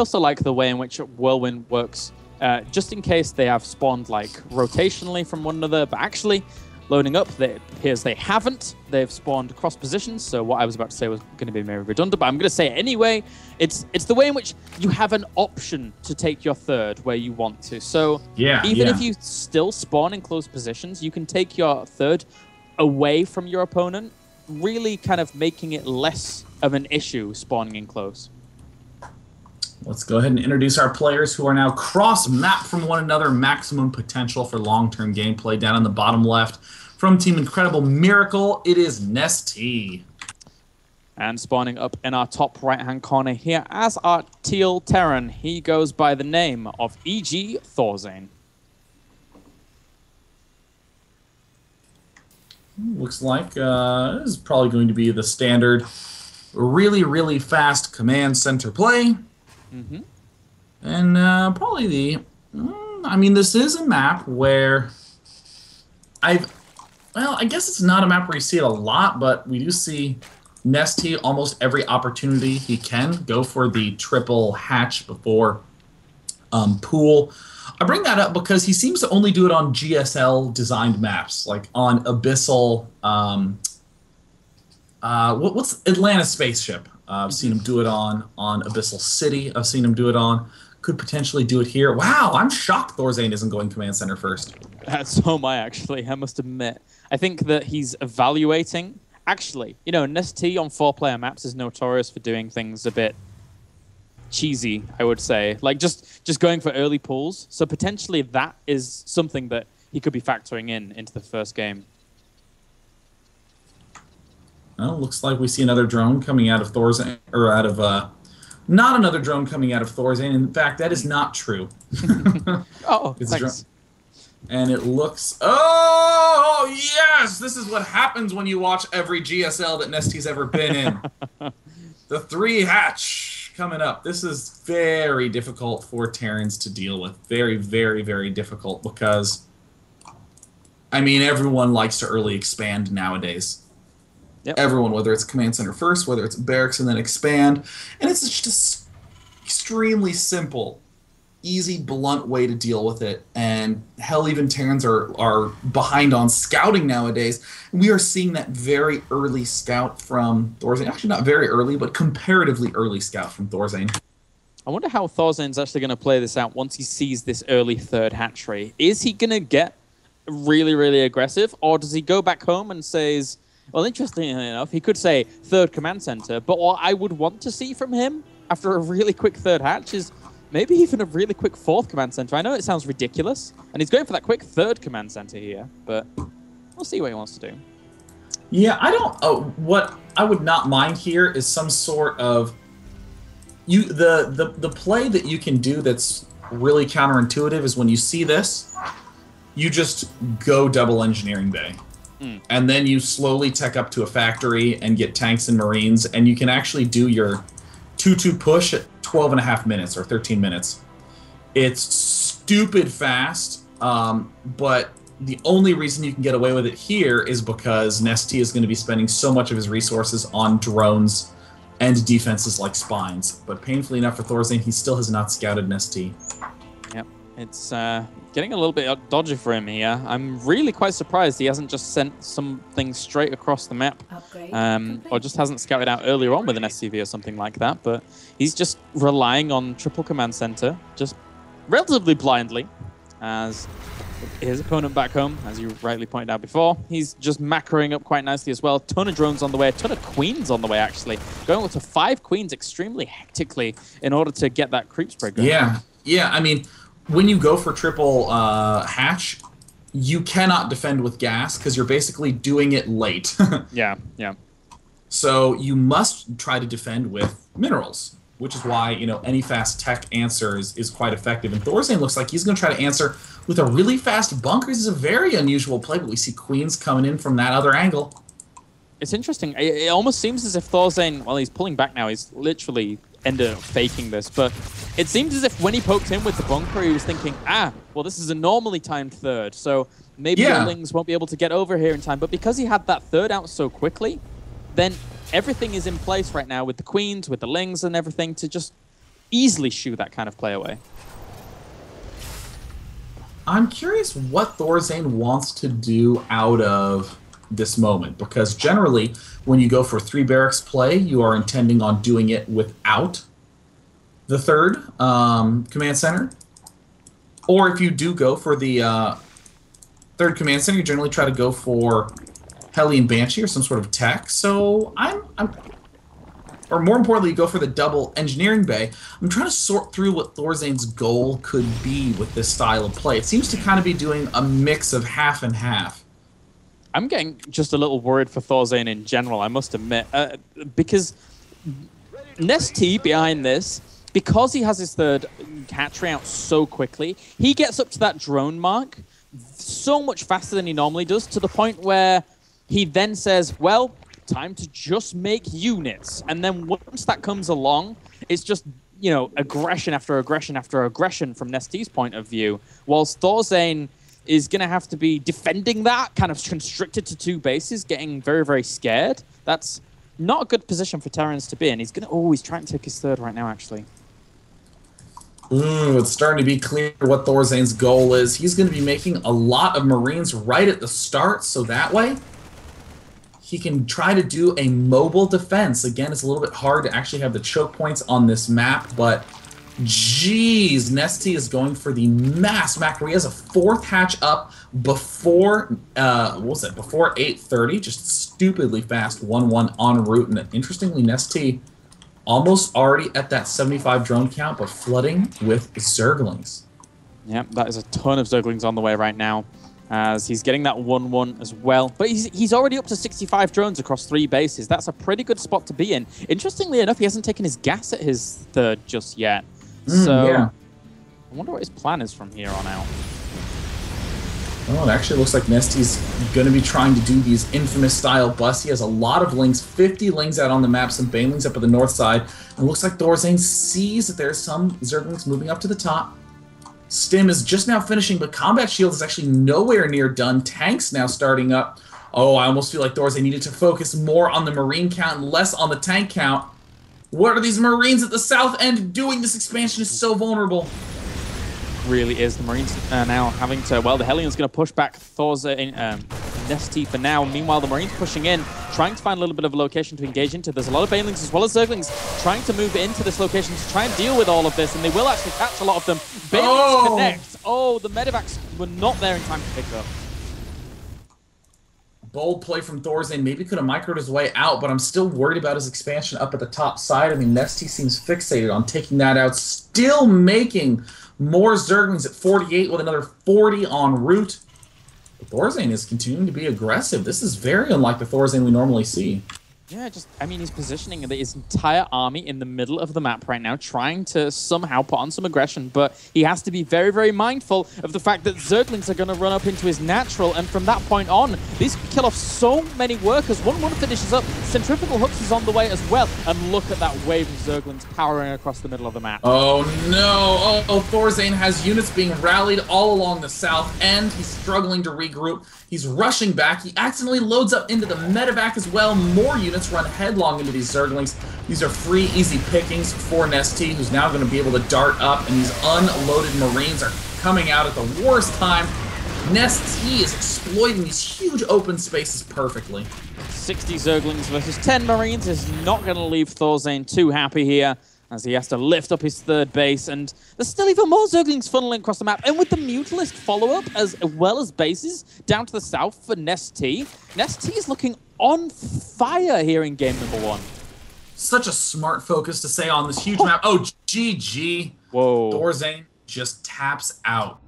also like the way in which Whirlwind works, just in case they have spawned like rotationally from one another, but actually loading up, it appears they haven't. They've spawned cross positions, so what I was about to say was going to be maybe redundant, but I'm going to say it anyway. It's the way in which you have an option to take your third where you want to. So even if you still spawn in close positions, you can take your third away from your opponent, really kind of making it less of an issue spawning in close. Let's go ahead and introduce our players who are now cross-map from one another. Maximum potential for long-term gameplay down on the bottom left. From Team Incredible Miracle, it is Nestea. And spawning up in our top right-hand corner here as our Teal Terran, he goes by the name of EGThorZaINRC. Looks like this is probably going to be the standard really, really fast command center play. And probably the... I mean, this is a map where well, I guess it's not a map where you see it a lot, but we do see Nestea almost every opportunity he can go for the triple hatch before pool. I bring that up because he seems to only do it on GSL-designed maps, like on Abyssal... what's Atlanta Spaceship? I've seen him do it on Abyssal City. I've seen him do it on... Could potentially do it here. Wow, I'm shocked ThorZaINRC isn't going command center first. So am I, actually. I must admit. I think that he's evaluating... Actually, you know, Nestea on 4-player maps is notorious for doing things a bit cheesy, I would say. Like, just going for early pulls. So potentially that is something that he could be factoring into the first game. Well, looks like we see another drone coming out of ThorZaINRC, or out of... not another drone coming out of ThorZaINRC. In fact, that is not true. Oh, thanks. And it looks... Oh, yes! This is what happens when you watch every GSL that Nestea's ever been in. The 3-hatch coming up. This is very difficult for Terrans to deal with. Very, very, very difficult because, I mean, everyone likes to early expand nowadays. Yep. Everyone, whether it's command center first, whether it's barracks and then expand. And it's just extremely simple, easy, blunt way to deal with it. And hell, even Terrans are behind on scouting nowadays. And we are seeing that very early scout from ThorZaINRC. Actually, not very early, but comparatively early scout from ThorZaINRC. I wonder how ThorZaINRC's actually going to play this out once he sees this early third hatchery. Is he going to get really, really aggressive? Or does he go back home and says... Well, interestingly enough, he could say third command center, but what I would want to see from him after a really quick third hatch is maybe even a really quick fourth command center. I know it sounds ridiculous, and he's going for that quick third command center here, but we'll see what he wants to do. Yeah, I don't... what I would not mind here is some sort of... The play that you can do that's really counterintuitive is when you see this, you just go double engineering bay. And then you slowly tech up to a factory and get tanks and marines, and you can actually do your 2-2 push at 12.5 minutes or 13 minutes. It's stupid fast, but the only reason you can get away with it here is because Nestea is going to be spending so much of his resources on drones and defenses like spines. But painfully enough for ThorZaINRC, he still has not scouted Nestea. Yep, it's... getting a little bit dodgy for him here. I'm really quite surprised he hasn't just sent something straight across the map. Or just hasn't scouted out earlier on with an SCV or something like that. But he's just relying on triple command center, just relatively blindly, as his opponent back home, as you rightly pointed out before, he's just macroing up quite nicely as well. Ton of drones on the way, a ton of queens on the way, actually. Going up to 5 queens extremely hectically in order to get that creep spray going. Yeah, I mean... When you go for triple hatch, you cannot defend with gas because you're basically doing it late. Yeah. So you must try to defend with minerals, which is why, you know, any fast tech answer is quite effective. And ThorZaINRC looks like he's going to try to answer with a really fast bunkers. Is a very unusual play, but we see queens coming in from that other angle. It's interesting. It almost seems as if ThorZaINRC, well, he's pulling back now. He's literally ended up faking this, but it seems as if when he poked in with the bunker, he was thinking, well, this is a normally timed third, so maybe the Lings won't be able to get over here in time. But because he had that third out so quickly, then everything is in place right now with the queens, with the Lings and everything to just easily shoo that kind of play away. I'm curious what ThorZaIN wants to do out of this moment, because generally when you go for 3 barracks play, you are intending on doing it without the 3rd command center. Or if you do go for the 3rd command center, you generally try to go for Heli and Banshee or some sort of tech. So or more importantly, go for the double engineering bay. I'm trying to sort through what ThorZaIN's goal could be with this style of play. It seems to kind of be doing a mix of half and half. I'm getting just a little worried for ThorZaIN in general, I must admit, because Nestea behind this, because he has his 3rd hatchery out so quickly, he gets up to that drone mark so much faster than he normally does, to the point where he then says, well, time to just make units. And then once that comes along, it's just, you know, aggression after aggression after aggression from Nestea's point of view, whilst ThorZaIN is going to have to be defending that, kind of constricted to 2 bases, getting very, very scared. That's not a good position for Terrans to be in. He's going to always try and take his 3rd right now, actually. Ooh, it's starting to be clear what ThorZaIN's goal is. He's going to be making a lot of Marines right at the start, so that way he can try to do a mobile defense. Again, it's a little bit hard to actually have the choke points on this map, but geez, Nestea is going for the mass macro. He has a 4th hatch up before, what was it, before 8:30, just stupidly fast 1-1 en route. And interestingly, Nestea almost already at that 75 drone count, but flooding with Zerglings. Yep, that is a ton of Zerglings on the way right now, as he's getting that 1-1 as well. But he's already up to 65 drones across 3 bases. That's a pretty good spot to be in. Interestingly enough, he hasn't taken his gas at his 3rd just yet. So yeah. I wonder what his plan is from here on out. Well, it actually looks like Nestea's going to be trying to do these infamous style busts. He has a lot of lings, 50 lings out on the map, some banelings up at the north side. And it looks like ThorZaIN sees that there's some Zerglings moving up to the top. Stim is just now finishing, but Combat Shield is actually nowhere near done. Tanks now starting up. Oh, I almost feel like ThorZaIN needed to focus more on the Marine count and less on the tank count. What are these Marines at the south end doing? This expansion is so vulnerable. Really is. The Marines now having to, well, the Hellions going to push back ThorZaIN, Nestea for now. Meanwhile, the Marines pushing in, trying to find a little bit of a location to engage into. There's a lot of Banelings as well as Zerglings trying to move into this location to try and deal with all of this, and they will actually catch a lot of them. Banelings connect. Oh, the medevacs were not there in time to pick up. Bold play from ThorZaIN. Maybe could have microed his way out, but I'm still worried about his expansion up at the top side. I mean, Nestea seems fixated on taking that out, still making more Zerglings at 48 with another 40 en route. But ThorZaIN is continuing to be aggressive. This is very unlike the ThorZaIN we normally see. Yeah, I mean, he's positioning his entire army in the middle of the map right now, trying to somehow put on some aggression, but he has to be very, very mindful of the fact that Zerglings are going to run up into his natural, and from that point on, these kill off so many workers. 1-1 finishes up, Centrifugal Hooks is on the way as well, and look at that wave of Zerglings powering across the middle of the map. Oh no, ThorZaIN has units being rallied all along the south end. He's struggling to regroup. He's rushing back. He accidentally loads up into the medevac as well. More units run headlong into these Zerglings. These are free, easy pickings for Nestea, who's now going to be able to dart up, and these unloaded Marines are coming out at the worst time. Nestea is exploiting these huge open spaces perfectly. 60 Zerglings versus 10 Marines is not going to leave ThorZaIN too happy here, as he has to lift up his 3rd base, and there's still even more Zerglings funneling across the map. And with the Mutalist follow-up, as well as bases down to the south for Nestea, Nestea is looking on fire here in game number 1. Such a smart focus to say on this huge map. Oh, GG. Whoa. ThorZaIN just taps out.